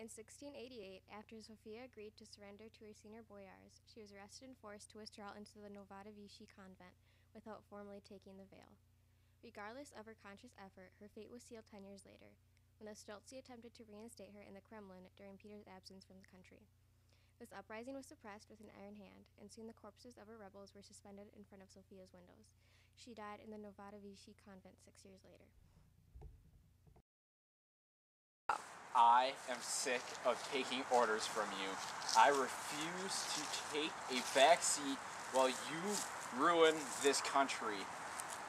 In 1688, after Sophia agreed to surrender to her senior boyars, she was arrested and forced to withdraw into the Novatovichi convent without formally taking the veil. Regardless of her conscious effort, her fate was sealed 10 years later, when the Streltsy attempted to reinstate her in the Kremlin during Peter's absence from the country. This uprising was suppressed with an iron hand, and soon the corpses of her rebels were suspended in front of Sophia's windows. She died in the Novatovichi convent 6 years later. I am sick of taking orders from you. I refuse to take a backseat while you ruin this country.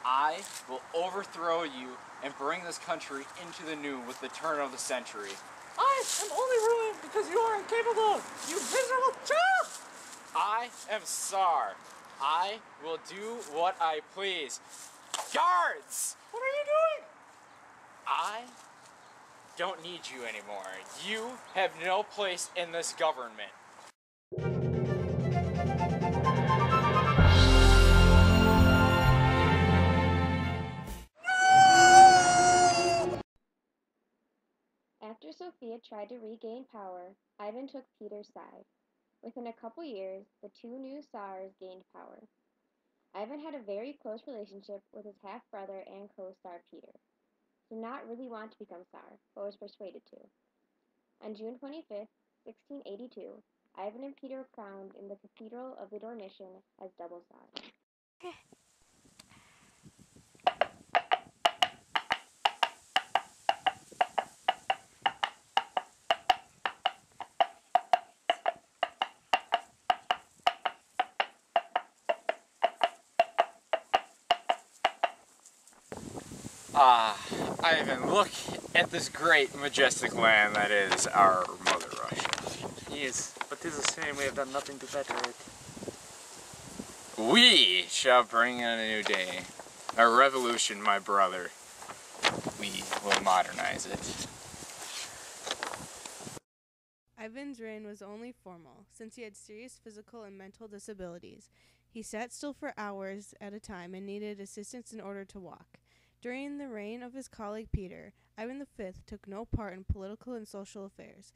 I will overthrow you and bring this country into the new with the turn of the century. I am only ruling because you are incapable, you miserable child! I am Tsar. I will do what I please. Guards! What are you doing? I don't need you anymore. You have no place in this government. After Sophia tried to regain power, Ivan took Peter's side. Within a couple years, the two new Tsars gained power. Ivan had a very close relationship with his half-brother and co-star Peter. He did not really want to become Tsar, but was persuaded to. On June 25, 1682, Ivan and Peter were crowned in the Cathedral of the Dornitian as double Tsars. Ivan, look at this great, majestic land that is our Mother Russia. Yes, but 'tis a shame we have done nothing to better it. We shall bring in a new day. A revolution, my brother. We will modernize it. Ivan's reign was only formal, since he had serious physical and mental disabilities. He sat still for hours at a time and needed assistance in order to walk. During the reign of his colleague Peter, Ivan V took no part in political and social affairs,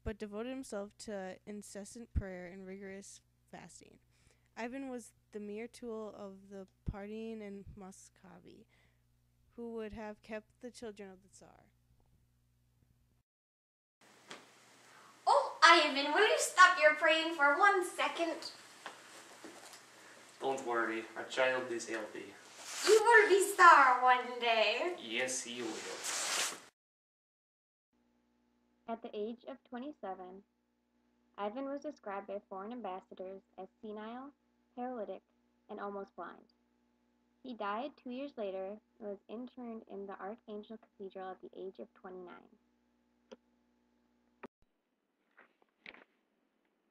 but devoted himself to incessant prayer and rigorous fasting. Ivan was the mere tool of the partying in Muscovy, who would have kept the children of the Tsar. Oh, Ivan, will you stop your praying for 1 second? Don't worry, our child is healthy. You will be Tsar one day. Yes, he will. At the age of 27, Ivan was described by foreign ambassadors as senile, paralytic, and almost blind. He died 2 years later and was interned in the Archangel Cathedral at the age of 29.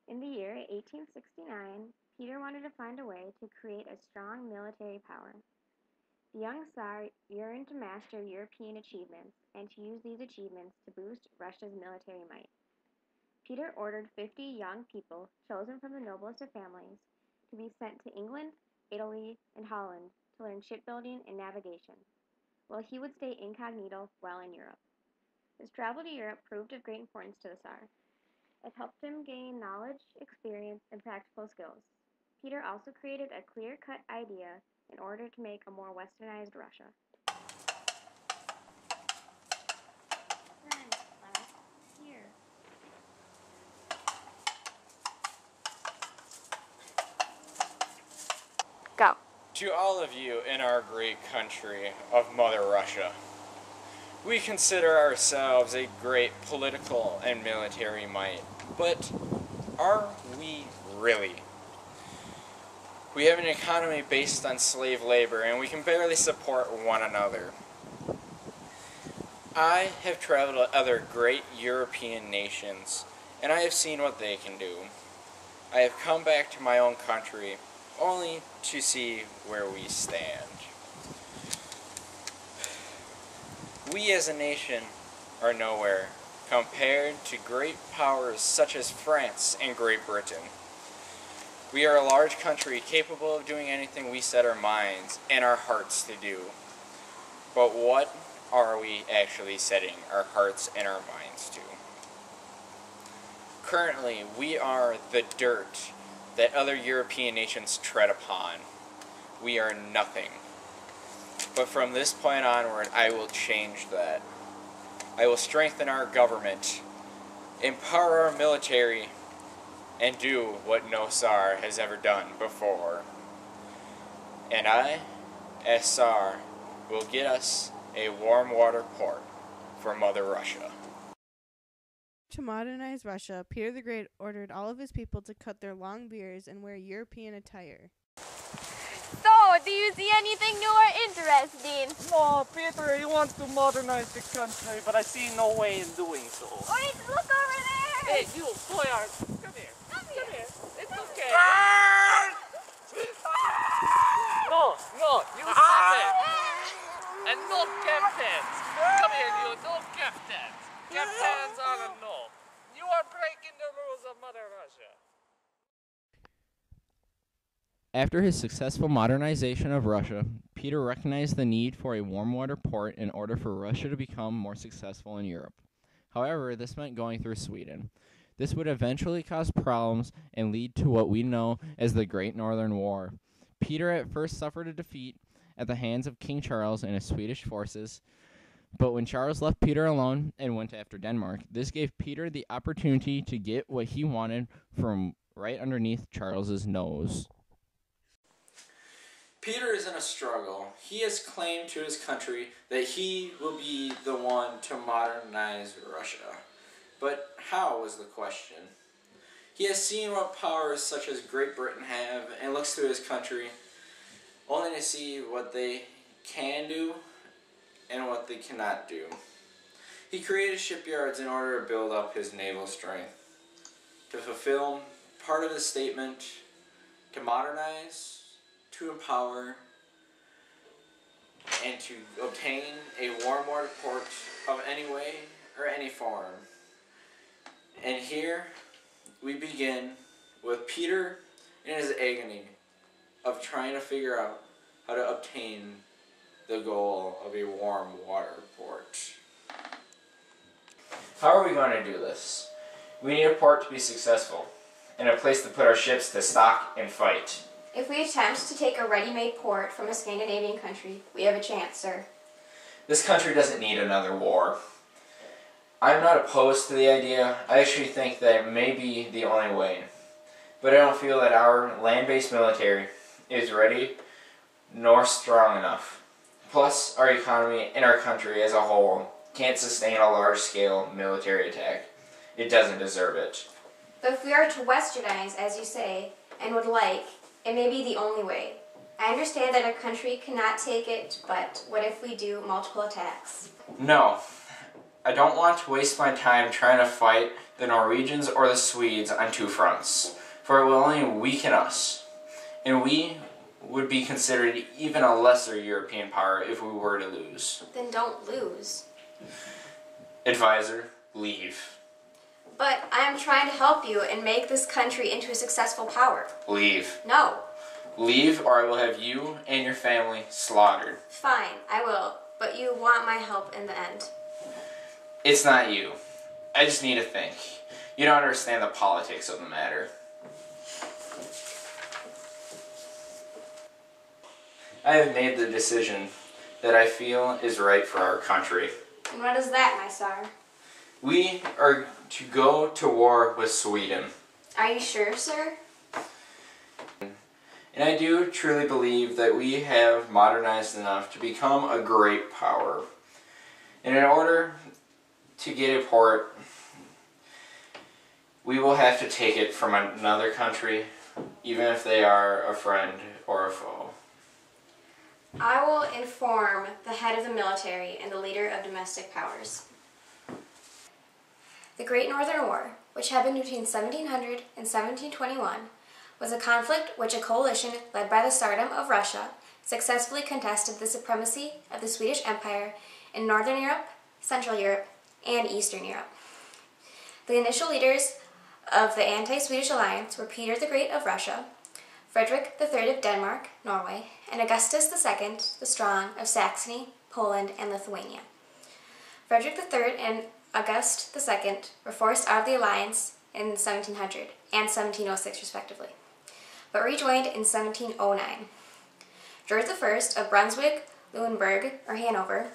In the year 1869, Peter wanted to find a way to create a strong military power. The young Tsar yearned to master European achievements and to use these achievements to boost Russia's military might. Peter ordered 50 young people, chosen from the noblest of families, to be sent to England, Italy, and Holland to learn shipbuilding and navigation, while he would stay incognito while in Europe. His travel to Europe proved of great importance to the Tsar. It helped him gain knowledge, experience, and practical skills. Peter also created a clear-cut idea in order to make a more westernized Russia. Here. Go. To all of you in our great country of Mother Russia, we consider ourselves a great political and military might, but are we really? We have an economy based on slave labor, and we can barely support one another. I have traveled to other great European nations, and I have seen what they can do. I have come back to my own country only to see where we stand. We as a nation are nowhere compared to great powers such as France and Great Britain. We are a large country capable of doing anything we set our minds and our hearts to do. But what are we actually setting our hearts and our minds to? Currently, we are the dirt that other European nations tread upon. We are nothing. But from this point onward, I will change that. I will strengthen our government, empower our military, and do what no Tsar has ever done before. And I, as Tsar, will get us a warm water port for Mother Russia. To modernize Russia, Peter the Great ordered all of his people to cut their long beards and wear European attire. So, do you see anything new or interesting? No, Peter, he wants to modernize the country, but I see no way in doing so. Wait, look over there! Hey, you, boyard, come here. Come here. It's okay. No, you stop it. And no captains. Come here, you, no captains. Captains are a no. You are breaking the rules of Mother Russia. After his successful modernization of Russia, Peter recognized the need for a warm water port in order for Russia to become more successful in Europe. However, this meant going through Sweden. This would eventually cause problems and lead to what we know as the Great Northern War. Peter at first suffered a defeat at the hands of King Charles and his Swedish forces, but when Charles left Peter alone and went after Denmark, this gave Peter the opportunity to get what he wanted from right underneath Charles's nose. Peter is in a struggle. He has claimed to his country that he will be the one to modernize Russia. But how was the question? He has seen what powers such as Great Britain have and looks to his country only to see what they can do and what they cannot do. He created shipyards in order to build up his naval strength, to fulfill part of his statement, to modernize, to empower, and to obtain a warm water port of any way or any form. And here we begin with Peter in his agony of trying to figure out how to obtain the goal of a warm water port. How are we going to do this? We need a port to be successful, and a place to put our ships to stock and fight. If we attempt to take a ready-made port from a Scandinavian country, we have a chance, sir. This country doesn't need another war. I'm not opposed to the idea. I actually think that it may be the only way. But I don't feel that our land-based military is ready nor strong enough. Plus, our economy and our country as a whole can't sustain a large-scale military attack. It doesn't deserve it. But if we are to westernize, as you say, and would like, it may be the only way. I understand that our country cannot take it, but what if we do multiple attacks? No. I don't want to waste my time trying to fight the Norwegians or the Swedes on two fronts, for it will only weaken us. And we would be considered even a lesser European power if we were to lose. Then don't lose. Advisor, leave. But I am trying to help you and make this country into a successful power. Leave. No. Leave, or I will have you and your family slaughtered. Fine, I will. But you want my help in the end. It's not you. I just need to think. You don't understand the politics of the matter. I have made the decision that I feel is right for our country. And what is that, my star? We are to go to war with Sweden. Are you sure, sir? And I do truly believe that we have modernized enough to become a great power. And in order to get a port, we will have to take it from another country, even if they are a friend or a foe. I will inform the head of the military and the leader of domestic powers. The Great Northern War, which happened between 1700 and 1721, was a conflict which a coalition led by the Tsardom of Russia successfully contested the supremacy of the Swedish Empire in Northern Europe, Central Europe, and Eastern Europe. The initial leaders of the anti-Swedish alliance were Peter the Great of Russia, Frederick III of Denmark, Norway, and Augustus II the Strong of Saxony, Poland, and Lithuania. Frederick III and August II were forced out of the alliance in 1700 and 1706 respectively, but rejoined in 1709. George I of Brunswick, Lunenburg, or Hanover,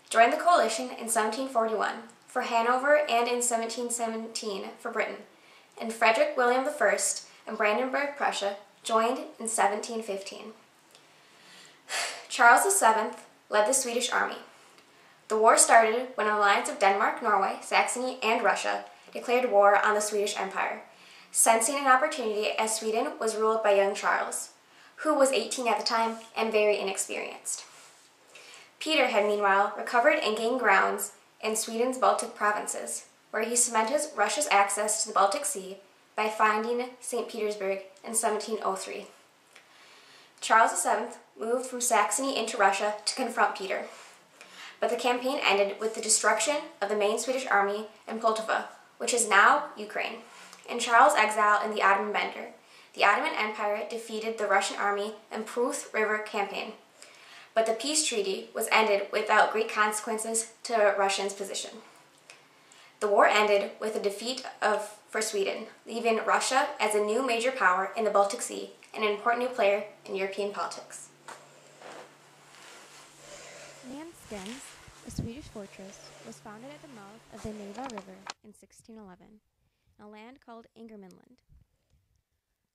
joined the coalition in 1741 for Hanover and in 1717 for Britain, and Frederick William I and Brandenburg, Prussia, joined in 1715. Charles VII led the Swedish army. The war started when an alliance of Denmark, Norway, Saxony, and Russia declared war on the Swedish Empire, sensing an opportunity as Sweden was ruled by young Charles, who was 18 at the time and very inexperienced. Peter had meanwhile recovered and gained grounds in Sweden's Baltic provinces, where he cemented Russia's access to the Baltic Sea by founding St. Petersburg in 1703. Charles VII moved from Saxony into Russia to confront Peter, but the campaign ended with the destruction of the main Swedish army in Poltava, which is now Ukraine, and Charles' exile in the Ottoman Bender. The Ottoman Empire defeated the Russian army in Pruth River campaign, but the peace treaty was ended without great consequences to Russia's position. The war ended with a defeat for Sweden, leaving Russia as a new major power in the Baltic Sea and an important new player in European politics. Nanskens, a Swedish fortress, was founded at the mouth of the Neva River in 1611, in a land called Ingermanland.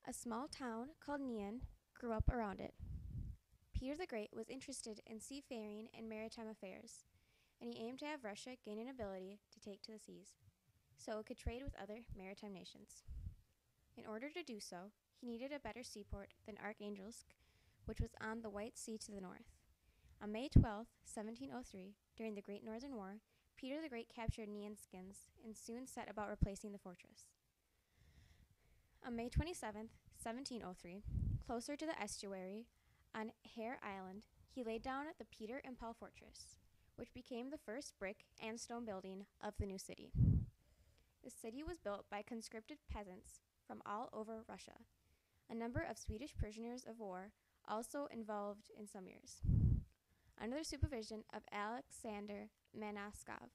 A small town called Nien grew up around it. Peter the Great was interested in seafaring and maritime affairs, and he aimed to have Russia gain an ability to take to the seas, so it could trade with other maritime nations. In order to do so, he needed a better seaport than Archangelisk, which was on the White Sea to the north. On May 12, 1703, during the Great Northern War, Peter the Great captured Nienskens and soon set about replacing the fortress. On May 27, 1703, closer to the estuary, on Hare Island, he laid down the Peter and Paul Fortress, which became the first brick and stone building of the new city. The city was built by conscripted peasants from all over Russia. A number of Swedish prisoners of war also involved in some years. Under the supervision of Alexander Manaskov,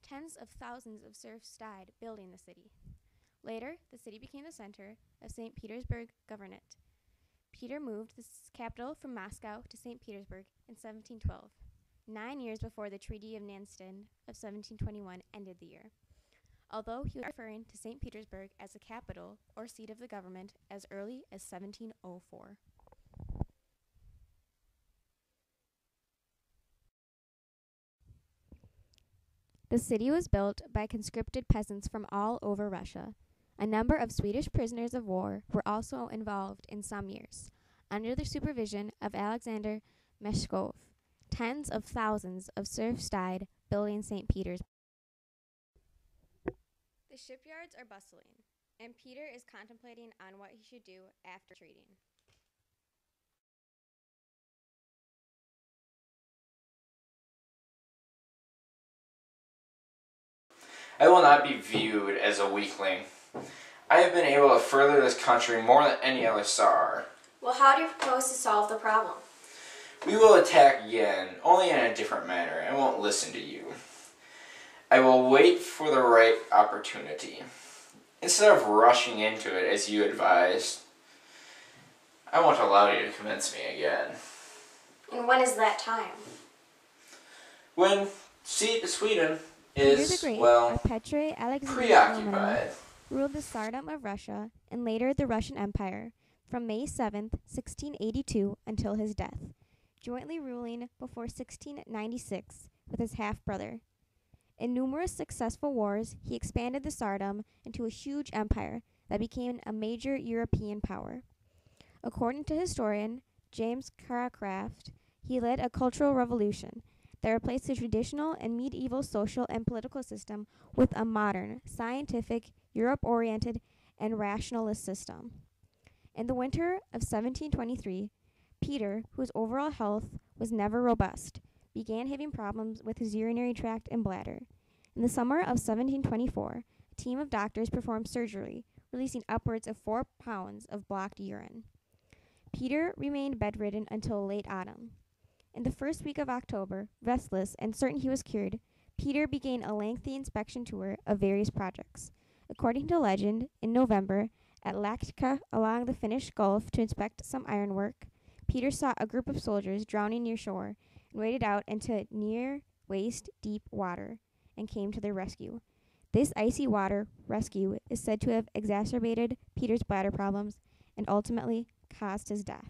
tens of thousands of serfs died building the city. Later, the city became the center of St. Petersburg Governorate. Peter moved the capital from Moscow to St. Petersburg in 1712, 9 years before the Treaty of Nansen of 1721 ended the year, although he was referring to St. Petersburg as the capital or seat of the government as early as 1704. The city was built by conscripted peasants from all over Russia. A number of Swedish prisoners of war were also involved in some years. Under the supervision of Alexander Meshkov, tens of thousands of serfs died building St. Peter's. The shipyards are bustling, and Peter is contemplating on what he should do after trading. I will not be viewed as a weakling. I have been able to further this country more than any other Tsar. Well, how do you propose to solve the problem? We will attack Yen, only in a different manner. I won't listen to you. I will wait for the right opportunity. Instead of rushing into it as you advised, I won't allow you to convince me again. And when is that time? When Sweden Peter the is, Great, well, or Petri Alexander preoccupied. ruled the Tsardom of Russia and later the Russian Empire from May 7, 1682 until his death, jointly ruling before 1696 with his half-brother. In numerous successful wars, he expanded the Tsardom into a huge empire that became a major European power. According to historian James Carcraft, he led a cultural revolution that replaced the traditional and medieval social and political system with a modern, scientific, Europe-oriented, and rationalist system. In the winter of 1723, Peter, whose overall health was never robust, began having problems with his urinary tract and bladder. In the summer of 1724, a team of doctors performed surgery, releasing upwards of 4 pounds of blocked urine. Peter remained bedridden until late autumn. In the first week of October, restless and certain he was cured, Peter began a lengthy inspection tour of various projects. According to legend, in November, at Lachtka along the Finnish Gulf to inspect some ironwork, Peter saw a group of soldiers drowning near shore and waded out into near waist-deep water and came to their rescue. This icy water rescue is said to have exacerbated Peter's bladder problems and ultimately caused his death.